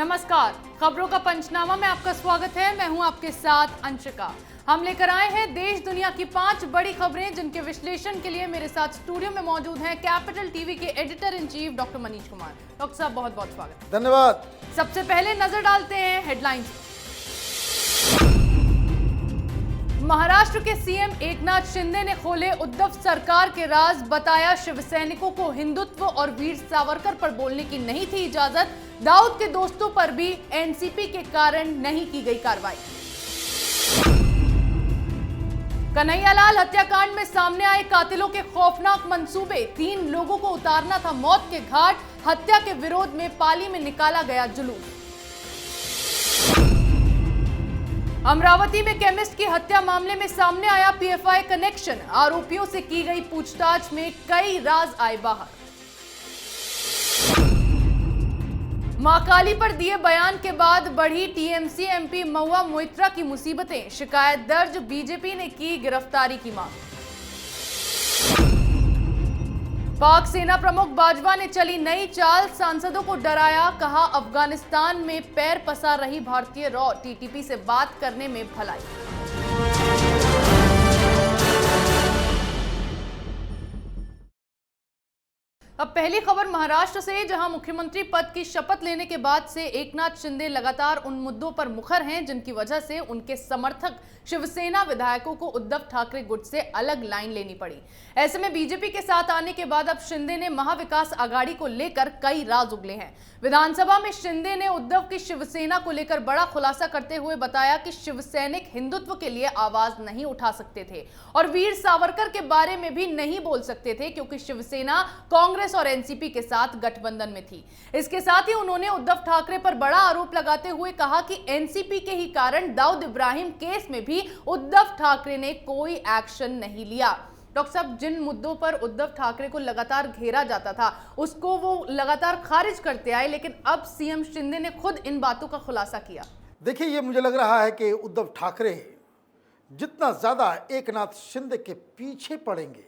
नमस्कार, खबरों का पंचनामा में आपका स्वागत है। मैं हूं आपके साथ अंशिका। हम लेकर आए हैं देश दुनिया की 5 बड़ी खबरें, जिनके विश्लेषण के लिए मेरे साथ स्टूडियो में मौजूद हैं कैपिटल टीवी के editor in chief doctor Manish Kumar. Doctor साहब, बहुत बहुत स्वागत। धन्यवाद। सबसे पहले नजर डालते हैं हेडलाइंस। महाराष्ट्र के सीएम एकनाथ शिंदे ने खोले उद्धव सरकार के राज, बताया शिवसैनिकों को हिंदुत्व और वीर सावरकर पर बोलने की नहीं थी इजाजत। दाऊद के दोस्तों पर भी एनसीपी के कारण नहीं की गई कार्रवाई। कन्हैयालाल हत्याकांड में सामने आए कातिलों के खौफनाक मंसूबे, 3 लोगों को उतारना था मौत के घाट। हत्या के विरोध में पाली में निकाला गया जुलूस। अमरावती में केमिस्ट की हत्या मामले में सामने आया पीएफआई कनेक्शन, आरोपियों से की गई पूछताछ में कई राज आए बाहर। मां काली पर दिए बयान के बाद बढ़ी टीएमसी एमपी महुआ मोइत्रा की मुसीबतें, शिकायत दर्ज, बीजेपी ने की गिरफ्तारी की मांग। पाक सेना प्रमुख बाजवा ने चली नई चाल, सांसदों को डराया, कहा अफगानिस्तान में पैर पसार रही भारतीय रॉ, टीटीपी से बात करने में भलाई। अब पहली खबर महाराष्ट्र से, जहां मुख्यमंत्री पद की शपथ लेने के बाद से एकनाथ शिंदे लगातार उन मुद्दों पर मुखर हैं जिनकी वजह से उनके समर्थक शिवसेना विधायकों को उद्धव ठाकरे गुट से अलग लाइन लेनी पड़ी। ऐसे में बीजेपी के साथ आने के बाद अब शिंदे ने महाविकास आघाड़ी को लेकर कई राज उगले हैं। विधानसभा में शिंदे ने उद्धव की शिवसेना को लेकर बड़ा खुलासा करते हुए बताया कि शिवसैनिक हिंदुत्व के लिए आवाज नहीं उठा सकते थे और वीर सावरकर के बारे में भी नहीं बोल सकते थे, क्योंकि शिवसेना कांग्रेस और एनसीपी के साथ गठबंधन में थी। इसके साथ ही उन्होंने उद्धव ठाकरे पर बड़ा आरोप लगाते हुए कहा कि एनसीपी के ही कारण दाऊद इब्राहिम केस में भी उद्धव ठाकरे ने कोई एक्शन नहीं लिया। डॉक्टर साहब, जिन मुद्दों पर उद्धव ठाकरे को लगातार घेरा जाता था उसको वो लगातार खारिज करते आए, लेकिन अब सीएम शिंदे ने खुद इन बातों का खुलासा किया। देखिए, ये मुझे लग रहा है कि उद्धव ठाकरे जितना ज़्यादा एकनाथ शिंदे के पीछे पड़ेंगे,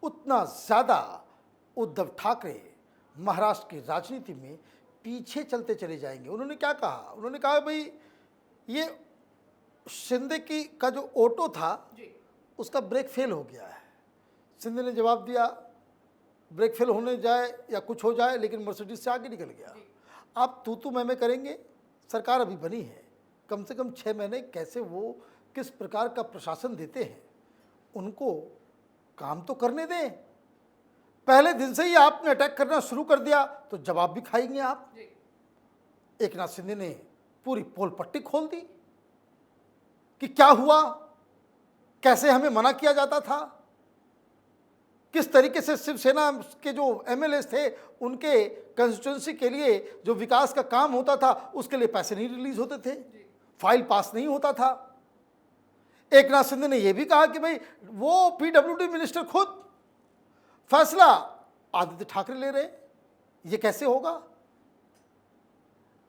उतना ज़्यादा उद्धव ठाकरे महाराष्ट्र की राजनीति में पीछे चलते चले जाएंगे। उन्होंने क्या कहा? उन्होंने कहा, भाई ये शिंदे का जो ऑटो था उसका ब्रेक फेल हो गया है। शिंदे ने जवाब दिया, ब्रेक फेल होने जाए या कुछ हो जाए, लेकिन मर्सिडीज से आगे निकल गया। आप तू मैं करेंगे, सरकार अभी बनी है, कम से कम 6 महीने कैसे वो किस प्रकार का प्रशासन देते हैं, उनको काम तो करने दें। पहले दिन से ही आपने अटैक करना शुरू कर दिया तो जवाब भी खाएंगे आप। एकनाथ शिंदे ने पूरी पोल पट्टी खोल दी कि क्या हुआ, कैसे हमें मना किया जाता था, किस तरीके से शिवसेना के जो एमएलए थे उनके कंस्टिट्यूंसी के लिए जो विकास का काम होता था उसके लिए पैसे नहीं रिलीज होते थे, फाइल पास नहीं होता था। एकनाथ शिंदे ने यह भी कहा कि भाई वो पीडब्ल्यूडी मिनिस्टर खुद फैसला आदित्य ठाकरे ले रहे, ये कैसे होगा?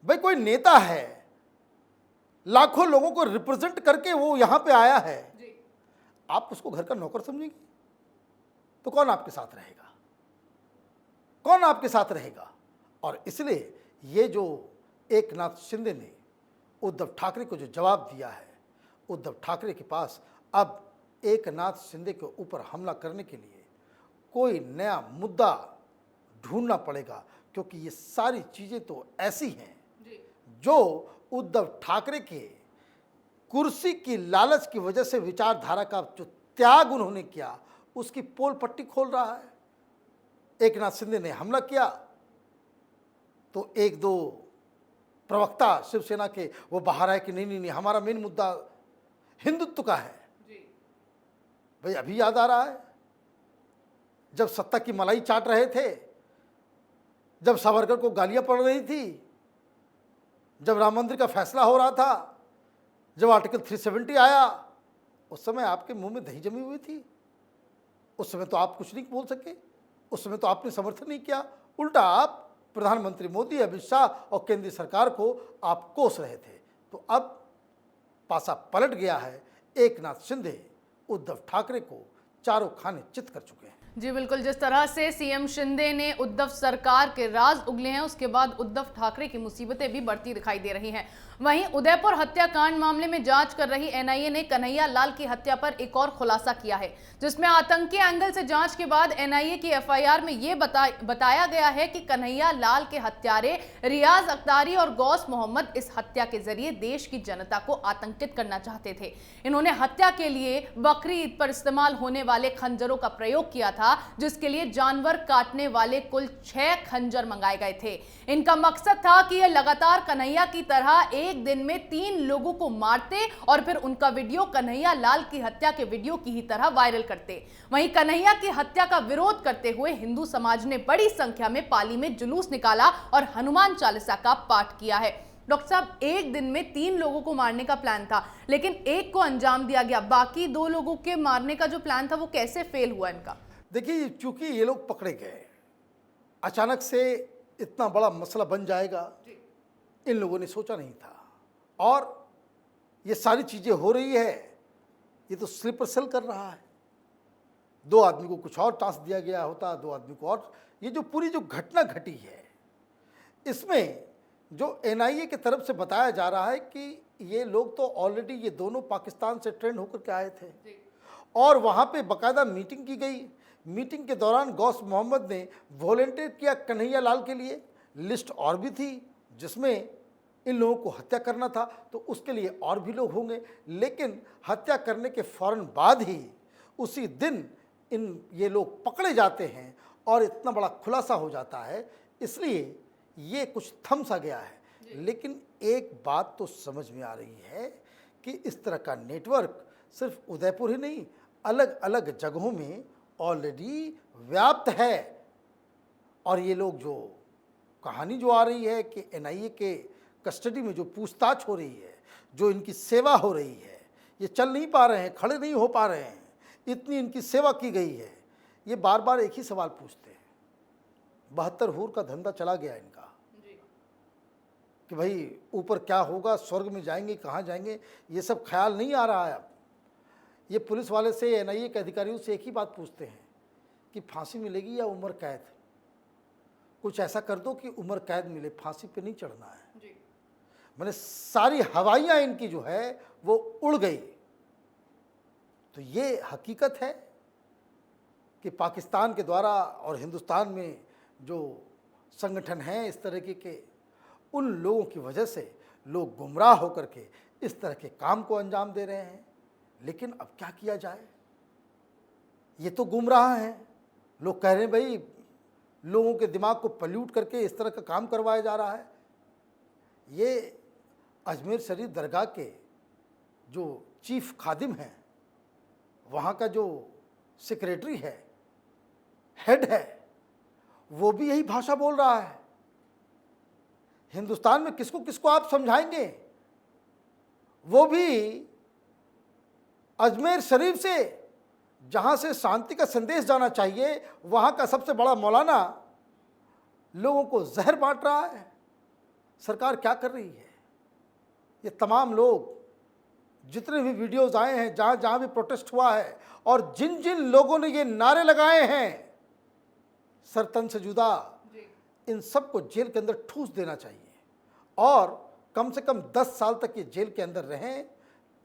भाई कोई नेता है, लाखों लोगों को रिप्रेजेंट करके वो यहां पे आया है, आप उसको घर का नौकर समझेंगे तो कौन आपके साथ रहेगा? कौन आपके साथ रहेगा? और इसलिए ये जो एकनाथ शिंदे ने उद्धव ठाकरे को जो जवाब दिया है, उद्धव ठाकरे के पास अब एकनाथ शिंदे के ऊपर हमला करने के लिए कोई नया मुद्दा ढूंढना पड़ेगा, क्योंकि ये सारी चीजें तो ऐसी हैं जो उद्धव ठाकरे के कुर्सी की लालच की वजह से विचारधारा का जो त्याग उन्होंने किया उसकी पोल पट्टी खोल रहा है। एकनाथ शिंदे ने हमला किया तो 1-2 प्रवक्ता शिवसेना के वो बाहर आए कि नहीं, हमारा मेन मुद्दा हिंदुत्व का है। भाई अभी याद आ रहा है जब सत्ता की मलाई चाट रहे थे, जब सावरकर को गालियां पड़ रही थी, जब राम मंदिर का फैसला हो रहा था, जब आर्टिकल 370 आया, उस समय आपके मुंह में दही जमी हुई थी। उस समय तो आप कुछ नहीं बोल सके, उस समय तो आपने समर्थन नहीं किया, उल्टा आप प्रधानमंत्री मोदी, अमित शाह और केंद्रीय सरकार को आप कोस रहे थे। तो अब पासा पलट गया है, एकनाथ शिंदे उद्धव ठाकरे को चारों खाने चित कर चुके हैं। जी बिल्कुल, जिस तरह से सीएम शिंदे ने उद्धव सरकार के राज उगले हैं, उसके बाद उद्धव ठाकरे की मुसीबतें भी बढ़ती दिखाई दे रही हैं। वहीं उदयपुर हत्याकांड मामले में जांच कर रही एनआईए ने कन्हैया लाल की हत्या पर एक और खुलासा किया है, जिसमें आतंकी एंगल से जांच के बाद एनआईए की एफआईआर में ये बताया गया है कि कन्हैया लाल के हत्यारे रियाज अख्तारी और गौस मोहम्मद इस हत्या के जरिए देश की जनता को आतंकित करना चाहते थे। इन्होंने हत्या के लिए बकरी ईद पर इस्तेमाल होने वाले खंजरों का प्रयोग किया था, जिसके लिए जानवर काटने वाले कुल 6 खंजर मंगाए गए थे। इनका मकसद था कि यह लगातार कन्हैया की तरह एक दिन में 3 लोगों को मारते और फिर उनका वीडियो कन्हैया लाल की हत्या के वीडियो की ही तरह वायरल करते। वहीं कन्हैया की हत्या का विरोध करते हुए हिंदू समाज ने बड़ी संख्या में पाली में जुलूस निकाला और हनुमान चालीसा का पाठ किया है। डॉक्टर साहब, एक दिन में 3 लोगों को मारने का प्लान था, लेकिन एक को अंजाम दिया गया। बाकी 2 लोगों के मारने का जो प्लान था वो कैसे फेल हुआ इनका? देखिए, चूंकि ये लोग पकड़े गए, अचानक से इतना बड़ा मसला बन जाएगा इन लोगों ने सोचा नहीं था। और ये सारी चीज़ें हो रही है, ये तो स्लीपर सेल कर रहा है। 2 आदमी को कुछ और टास्क दिया गया होता, 2 आदमी को और। ये जो पूरी जो घटना घटी है, इसमें जो एनआईए की तरफ से बताया जा रहा है कि ये लोग तो ऑलरेडी, ये दोनों पाकिस्तान से ट्रेंड होकर के आए थे और वहाँ पे बाकायदा मीटिंग की गई। मीटिंग के दौरान गौस मोहम्मद ने वॉलंटियर किया कन्हैया लाल के लिए। लिस्ट और भी थी जिसमें इन लोगों को हत्या करना था, तो उसके लिए और भी लोग होंगे। लेकिन हत्या करने के फौरन बाद ही उसी दिन ये लोग पकड़े जाते हैं और इतना बड़ा खुलासा हो जाता है, इसलिए ये कुछ थम सा गया है। लेकिन एक बात तो समझ में आ रही है कि इस तरह का नेटवर्क सिर्फ उदयपुर ही नहीं, अलग अलग जगहों में ऑलरेडी व्याप्त है। और ये लोग, जो कहानी जो आ रही है कि एनआईए के कस्टडी में जो पूछताछ हो रही है, जो इनकी सेवा हो रही है, ये चल नहीं पा रहे हैं, खड़े नहीं हो पा रहे हैं, इतनी इनकी सेवा की गई है। ये बार बार एक ही सवाल पूछते हैं, 72 हूर का धंधा चला गया इनका कि भाई ऊपर क्या होगा, स्वर्ग में जाएंगे, कहाँ जाएंगे, ये सब ख्याल नहीं आ रहा है। अब ये पुलिस वाले से, एनआईए के अधिकारियों से एक ही बात पूछते हैं कि फांसी मिलेगी या उम्र कैद। कुछ ऐसा कर दो कि उम्र कैद मिले, फांसी पे नहीं चढ़ना है। मैंने सारी हवाइयाँ इनकी जो है वो उड़ गई। तो ये हकीकत है कि पाकिस्तान के द्वारा और हिंदुस्तान में जो संगठन हैं इस तरीके के, उन लोगों की वजह से लोग गुमराह होकर के इस तरह के काम को अंजाम दे रहे हैं। लेकिन अब क्या किया जाए, ये तो गुमराह हैं। लोग कह रहे हैं भाई लोगों के दिमाग को पल्यूट करके इस तरह का काम करवाया जा रहा है। ये अजमेर शरीफ दरगाह के जो चीफ खादिम हैं, वहाँ का जो सेक्रेटरी है, हेड है, वो भी यही भाषा बोल रहा है। हिंदुस्तान में किसको किसको आप समझाएंगे? वो भी अजमेर शरीफ से, जहाँ से शांति का संदेश जाना चाहिए, वहाँ का सबसे बड़ा मौलाना लोगों को जहर बांट रहा है। सरकार क्या कर रही है? ये तमाम लोग, जितने भी वीडियोस आए हैं, जहाँ जहाँ भी प्रोटेस्ट हुआ है और जिन जिन लोगों ने ये नारे लगाए हैं सर तन से जुदा, इन सबको जेल के अंदर ठूस देना चाहिए और कम से कम 10 साल तक ये जेल के अंदर रहें।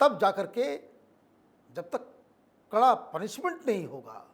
तब जाकर के, जब तक कड़ा पनिशमेंट नहीं होगा,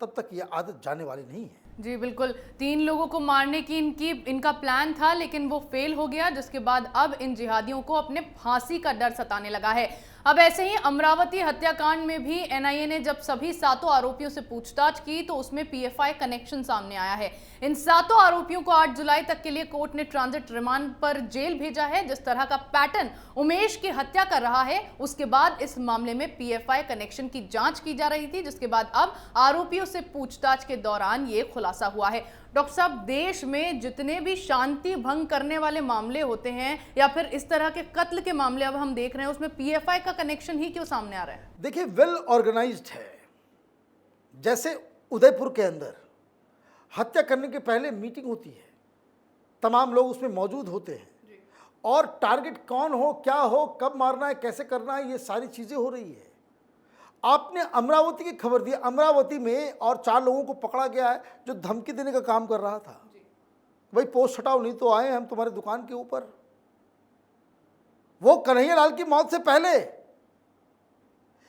तब तक ये आदत जाने वाली नहीं है। जी बिल्कुल, 3 लोगों को मारने की इनका प्लान था, लेकिन वो फेल हो गया, जिसके बाद अब इन जिहादियों को अपने फांसी का डर सताने लगा है। अब ऐसे ही अमरावती हत्याकांड में भी एनआईए ने जब सभी 7 आरोपियों से पूछताछ की तो उसमें पीएफआई कनेक्शन सामने आया है। इन 7 आरोपियों को 8 जुलाई तक के लिए कोर्ट ने ट्रांजिट रिमांड पर जेल भेजा है। जिस तरह का पैटर्न उमेश की हत्या कर रहा है, उसके बाद इस मामले में पीएफआई कनेक्शन की जांच की जा रही थी, जिसके बाद अब आरोपियों से पूछताछ के दौरान ये खुलासा हुआ है। डॉक्टर साहब, देश में जितने भी शांति भंग करने वाले मामले होते हैं या फिर इस तरह के कत्ल के मामले अब हम देख रहे हैं, उसमें पीएफआई का कनेक्शन ही क्यों सामने आ रहा है? देखिए, वेल ऑर्गेनाइज्ड है। जैसे उदयपुर के अंदर हत्या करने के पहले मीटिंग होती है, तमाम लोग उसमें मौजूद होते हैं और टारगेट कौन हो, क्या हो, कब मारना है, कैसे करना है, ये सारी चीज़ें हो रही है। आपने अमरावती की खबर दी, अमरावती में और 4 लोगों को पकड़ा गया है जो धमकी देने का काम कर रहा था। भाई पोस्ट हटाओ नहीं तो आए हम तुम्हारे दुकान के ऊपर। वो कन्हैया लाल की मौत से पहले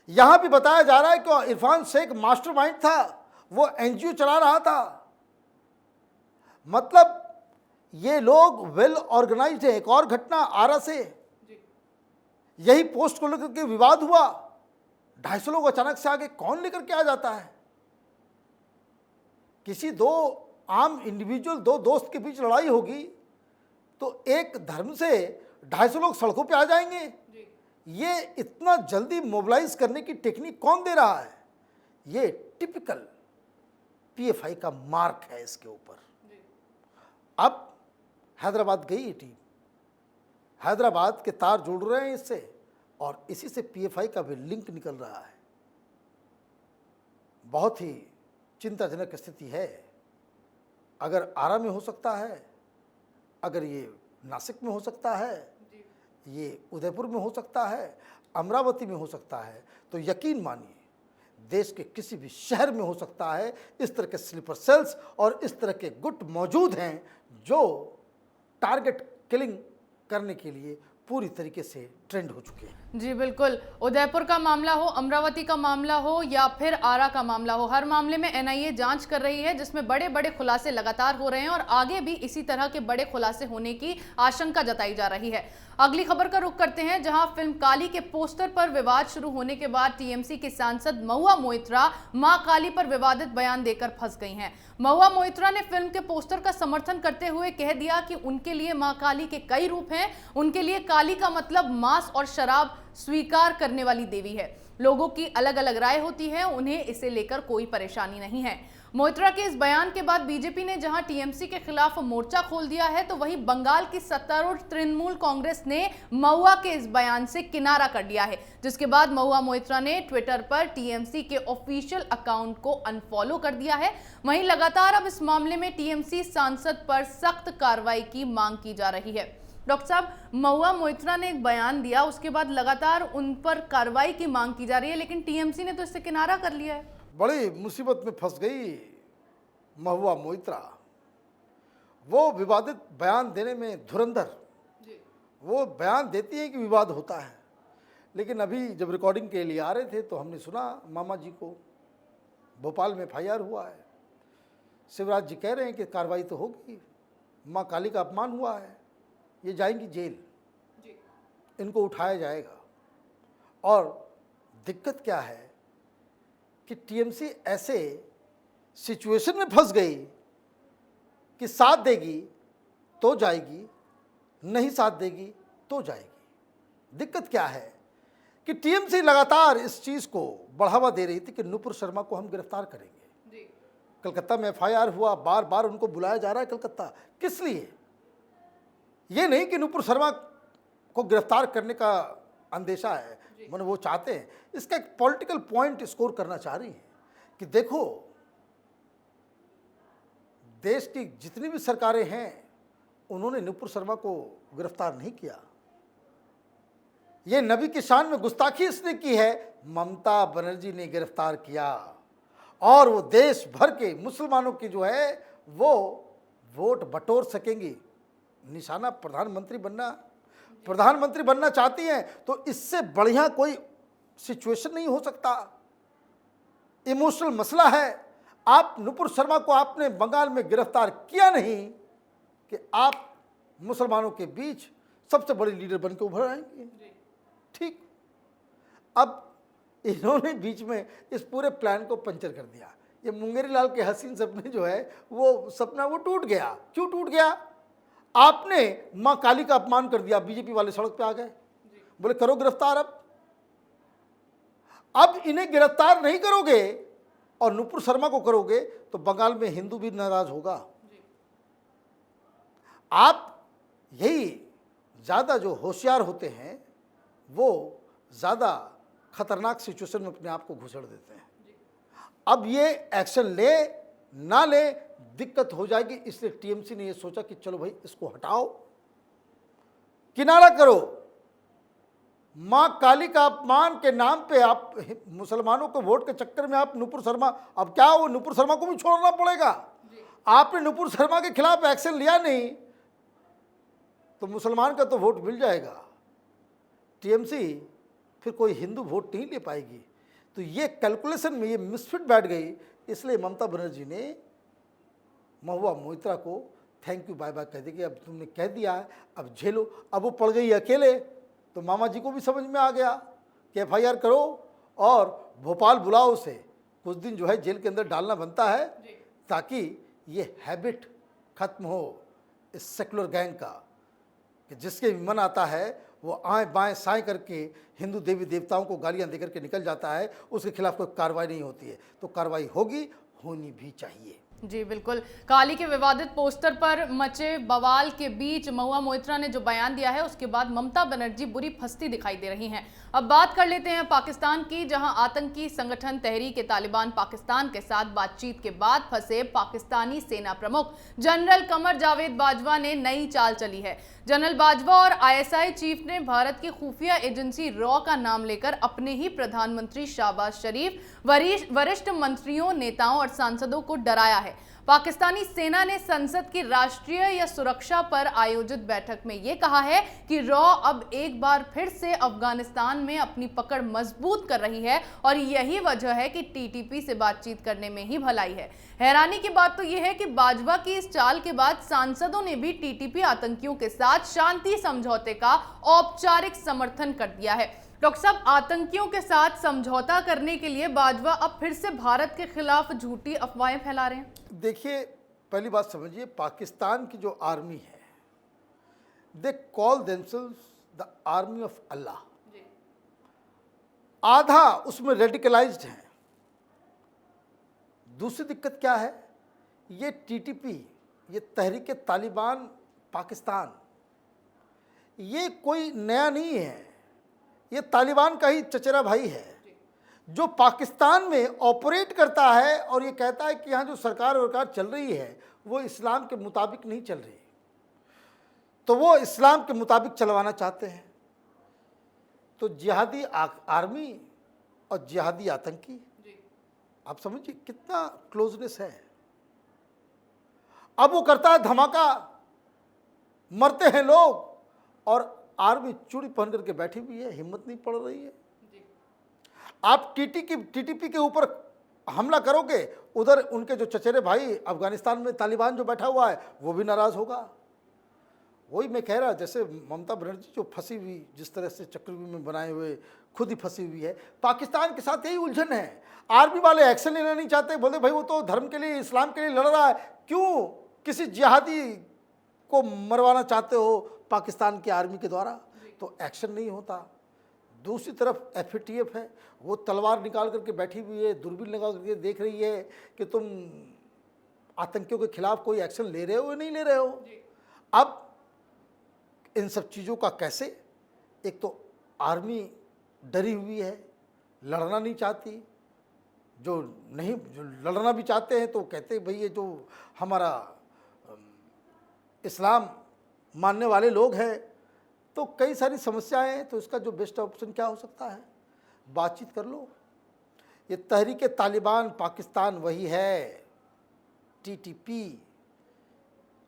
यहां भी बताया जा रहा है कि इरफान शेख मास्टरमाइंड था, वो एनजीओ चला रहा था। मतलब ये लोग वेल ऑर्गेनाइज्ड है। एक और घटना आरा से, यही पोस्ट को लेकर के विवाद हुआ, 250 लोग अचानक से आगे कौन लेकर के आ जाता है? किसी दो आम इंडिविजुअल, दो दोस्त के बीच लड़ाई होगी तो एक धर्म से 250 लोग सड़कों पे आ जाएंगे। ये इतना जल्दी मोबिलाइज करने की टेक्निक कौन दे रहा है? ये टिपिकल पीएफआई का मार्क है इसके ऊपर। अब हैदराबाद गई ये टीम, हैदराबाद के तार जुड़ रहे हैं इससे, और इसी से पीएफआई का भी लिंक निकल रहा है। बहुत ही चिंताजनक स्थिति है। अगर आरा में हो सकता है, अगर ये नासिक में हो सकता है, ये उदयपुर में हो सकता है, अमरावती में हो सकता है, तो यकीन मानिए देश के किसी भी शहर में हो सकता है। इस तरह के स्लीपर सेल्स और इस तरह के गुट मौजूद हैं जो टारगेट किलिंग करने के लिए पूरी तरीके से ट्रेंड हो चुके हैं। जी बिल्कुल, उदयपुर का मामला हो, अमरावती का मामला हो या फिर आरा का मामला हो, हर मामले में एनआईए जांच कर रही है, जिसमें बड़े बड़े खुलासे लगातार हो रहे हैं और आगे भी इसी तरह के बड़े खुलासे होने की आशंका जताई जा रही है। अगली खबर का रुख करते हैं, जहां फिल्म काली के पोस्टर पर विवाद शुरू होने के बाद टीएमसी की सांसद महुआ मोइत्रा मां काली पर विवादित बयान देकर फंस गई हैं। महुआ मोइत्रा ने फिल्म के पोस्टर का समर्थन करते हुए कह दिया कि उनके लिए मां काली के कई रूप हैं, उनके लिए काली का मतलब मांस और शराब स्वीकार करने वाली देवी है। लोगों की अलग अलग राय होती है, उन्हें इसे लेकर कोई परेशानी नहीं है। मोइत्रा के इस बयान के बाद बीजेपी ने जहां टीएमसी के खिलाफ मोर्चा खोल दिया है, तो वहीं बंगाल की सत्तारूढ़ तृणमूल कांग्रेस ने महुआ के इस बयान से किनारा कर लिया है, जिसके बाद महुआ मोइत्रा ने ट्विटर पर टीएमसी के ऑफिशियल अकाउंट को अनफॉलो कर दिया है। वहीं लगातार अब इस मामले में टीएमसी सांसद पर सख्त कार्रवाई की मांग की जा रही है। डॉक्टर साहब, महुआ मोइत्रा ने एक बयान दिया, उसके बाद लगातार उन पर कार्रवाई की मांग की जा रही है, लेकिन टीएमसी ने तो इससे किनारा कर लिया है। बड़ी मुसीबत में फंस गई महुआ मोइत्रा। वो विवादित बयान देने में धुरंधर, वो बयान देती है कि विवाद होता है, लेकिन अभी जब रिकॉर्डिंग के लिए आ रहे थे तो हमने सुना मामा जी को भोपाल में एफआईआर हुआ है, शिवराज जी कह रहे हैं कि कार्रवाई तो होगी, माँ काली का अपमान हुआ है, ये जाएंगी जेल, इनको उठाया जाएगा। और दिक्कत क्या है कि टीएमसी ऐसे सिचुएशन में फंस गई कि साथ देगी तो जाएगी, नहीं साथ देगी तो जाएगी। दिक्कत क्या है कि टीएमसी लगातार इस चीज़ को बढ़ावा दे रही थी कि नुपुर शर्मा को हम गिरफ्तार करेंगे। कलकत्ता में एफआईआर हुआ, बार बार उनको बुलाया जा रहा है कलकत्ता। किस लिए? ये नहीं कि नुपुर शर्मा को गिरफ्तार करने का अंदेशा है, मैंने वो चाहते हैं, इसका एक पॉलिटिकल पॉइंट स्कोर करना चाह रही हैं कि देखो देश की जितनी भी सरकारें हैं उन्होंने नुपुर शर्मा को गिरफ्तार नहीं किया। ये नबी की शान में गुस्ताखी इसने की है, ममता बनर्जी ने गिरफ्तार किया, और वो देश भर के मुसलमानों की जो है वो वोट बटोर सकेंगी। निशाना प्रधानमंत्री बनना चाहती हैं तो इससे बढ़िया कोई सिचुएशन नहीं हो सकता। इमोशनल मसला है। आप नुपुर शर्मा को आपने बंगाल में गिरफ्तार किया नहीं कि आप मुसलमानों के बीच सबसे बड़ी लीडर बन के उभर आएंगे। ठीक, अब इन्होंने बीच में इस पूरे प्लान को पंचर कर दिया। ये मुंगेरी लाल के हसीन सपने जो है वो सपना वो टूट गया। क्यों टूट गया? आपने मां काली का अपमान कर दिया, बीजेपी वाले सड़क पे आ गए, बोले करो गिरफ्तार। अब इन्हें गिरफ्तार नहीं करोगे और नुपुर शर्मा को करोगे तो बंगाल में हिंदू भी नाराज होगा। आप यही ज़्यादा जो होशियार होते हैं वो ज़्यादा खतरनाक सिचुएशन में अपने आप को घुसड़ देते हैं। अब ये एक्शन ले ना ले दिक्कत हो जाएगी, इसलिए टीएमसी ने ये सोचा कि चलो भाई इसको हटाओ, किनारा करो। मां काली का अपमान के नाम पे आप मुसलमानों को वोट के चक्कर में आप नुपुर शर्मा, अब क्या वो नुपुर शर्मा को भी छोड़ना पड़ेगा। आपने नुपुर शर्मा के खिलाफ एक्शन लिया नहीं तो मुसलमान का तो वोट मिल जाएगा, टीएमसी फिर कोई हिंदू वोट नहीं ले पाएगी। तो ये कैलकुलेशन में ये मिसफिट बैठ गई, इसलिए ममता बनर्जी ने महुआ मोइत्रा को थैंक यू बाय बाय कह दी कि अब तुमने कह दिया है, अब झेलो। अब वो पड़ गई अकेले, तो मामा जी को भी समझ में आ गया कि एफआईआर करो और भोपाल बुलाओ उसे, कुछ दिन जो है जेल के अंदर डालना बनता है ताकि ये हैबिट खत्म हो इस सेकुलर गैंग का, कि जिसके मन आता है वो आएँ बाएँ साएँ करके हिंदू देवी देवताओं को गालियाँ देकर के निकल जाता है, उसके खिलाफ कोई कार्रवाई नहीं होती है। तो कार्रवाई होगी, होनी भी चाहिए। जी बिल्कुल। काली के विवादित पोस्टर पर मचे बवाल के बीच महुआ मोइत्रा ने जो बयान दिया है उसके बाद ममता बनर्जी बुरी फंसती दिखाई दे रही हैं। अब बात कर लेते हैं पाकिस्तान की, जहां आतंकी संगठन तहरीक तालिबान पाकिस्तान के साथ बातचीत के बाद फंसे पाकिस्तानी सेना प्रमुख जनरल कमर जावेद बाजवा ने नई चाल चली है। जनरल बाजवा और आईएसआई चीफ ने भारत की खुफिया एजेंसी रॉ का नाम लेकर अपने ही प्रधानमंत्री शहबाज शरीफ, वरिष्ठ मंत्रियों, नेताओं और सांसदों को डराया है। पाकिस्तानी सेना ने संसद की राष्ट्रीय या सुरक्षा पर आयोजित बैठक में यह कहा है कि रॉ अब एक बार फिर से अफगानिस्तान में अपनी पकड़ मजबूत कर रही है और यही वजह है कि टीटीपी से बातचीत करने में ही भलाई है। हैरानी की बात तो यह है कि बाजवा की इस चाल के बाद सांसदों ने भी टीटीपी आतंकियों के साथ शांति समझौते का औपचारिक समर्थन कर दिया है। डॉक्टर साहब, आतंकियों के साथ समझौता करने के लिए बाजवा अब फिर से भारत के खिलाफ झूठी अफवाहें फैला रहे हैं। देखिए, पहली बात समझिए, पाकिस्तान की जो आर्मी है, they call themselves the army of Allah. आधा उसमें रेडिकलाइज्ड हैं। दूसरी दिक्कत क्या है, ये टीटीपी, ये तहरीक तालिबान पाकिस्तान, ये कोई नया नहीं है, ये तालिबान का ही चचेरा भाई है जो पाकिस्तान में ऑपरेट करता है और ये कहता है कि यहाँ जो सरकार चल रही है वो इस्लाम के मुताबिक नहीं चल रही, तो वो इस्लाम के मुताबिक चलवाना चाहते हैं। तो जिहादी आर्मी और जिहादी आतंकी, आप समझिए कितना क्लोजनेस है। अब वो करता है धमाका, मरते हैं लोग और आर्मी चूड़ी पहन करके बैठी हुई है, हिम्मत नहीं पड़ रही है। आप टीटीपी के ऊपर हमला करोगे, उधर उनके जो चचेरे भाई अफगानिस्तान में तालिबान जो बैठा हुआ है वो भी नाराज होगा। वही मैं कह रहा, जैसे ममता बनर्जी जो फंसी हुई, जिस तरह से चक्रव्यूह में बनाए हुए खुद ही फंसी हुई है, पाकिस्तान के साथ यही उलझन है। आर्मी वाले एक्शन लेना नहीं चाहते, बोलते भाई वो तो धर्म के लिए, इस्लाम के लिए लड़ रहा है, क्यों किसी जिहादी को मरवाना चाहते हो पाकिस्तान की आर्मी के द्वारा, तो एक्शन नहीं होता। दूसरी तरफ एफएटीएफ है, वो तलवार निकाल करके बैठी हुई है, दूरबीन लगा करके देख रही है कि तुम आतंकियों के खिलाफ कोई एक्शन ले रहे हो या नहीं ले रहे हो। अब इन सब चीज़ों का कैसे, एक तो आर्मी डरी हुई है, लड़ना नहीं चाहती, जो लड़ना भी चाहते हैं तो कहते भाई ये जो हमारा इस्लाम मानने वाले लोग हैं, तो कई सारी समस्याएं हैं। तो इसका जो बेस्ट ऑप्शन क्या हो सकता है, बातचीत कर लो। ये तहरीक तालिबान पाकिस्तान वही है, टीटीपी।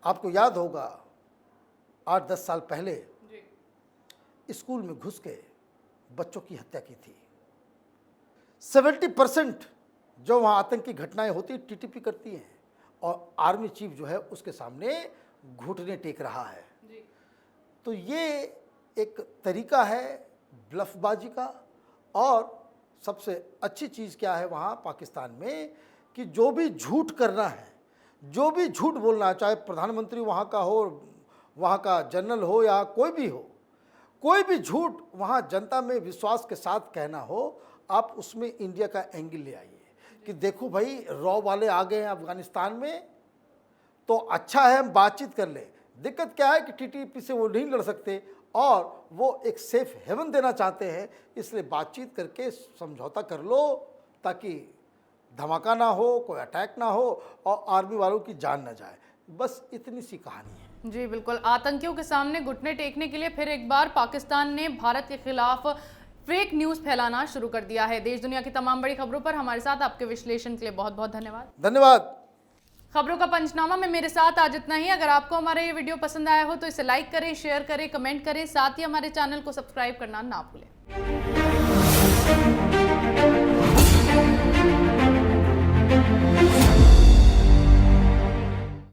आपको याद होगा 8-10 साल पहले स्कूल में घुस के बच्चों की हत्या की थी। 70% जो वहाँ आतंकी घटनाएं होती टीटीपी करती हैं और आर्मी चीफ जो है उसके सामने घुटने टेक रहा है। तो ये एक तरीका है ब्लफबाजी का। और सबसे अच्छी चीज़ क्या है वहाँ पाकिस्तान में, कि जो भी झूठ करना है, जो भी झूठ बोलना है, चाहे प्रधानमंत्री वहाँ का हो, वहाँ का जनरल हो या कोई भी हो, कोई भी झूठ वहाँ जनता में विश्वास के साथ कहना हो, आप उसमें इंडिया का एंगल ले आइए कि देखो भाई रॉ वाले आ गए हैं अफगानिस्तान में, तो अच्छा है हम बातचीत कर लें। दिक्कत क्या है कि टीटीपी से वो नहीं लड़ सकते और वो एक सेफ हेवन देना चाहते हैं, इसलिए बातचीत करके समझौता कर लो ताकि धमाका ना हो, कोई अटैक ना हो और आर्मी वालों की जान ना जाए। बस इतनी सी कहानी है। जी बिल्कुल, आतंकियों के सामने घुटने टेकने के लिए फिर एक बार पाकिस्तान ने भारत के खिलाफ फेक न्यूज फैलाना शुरू कर दिया है। देश दुनिया की तमाम बड़ी खबरों पर हमारे साथ आपके विश्लेषण के लिए बहुत बहुत धन्यवाद। धन्यवाद। खबरों का पंचनामा में मेरे साथ आज इतना ही। अगर आपको हमारा ये वीडियो पसंद आया हो तो इसे लाइक करें, शेयर करें, कमेंट करें, साथ ही हमारे चैनल को सब्सक्राइब करना ना भूलें।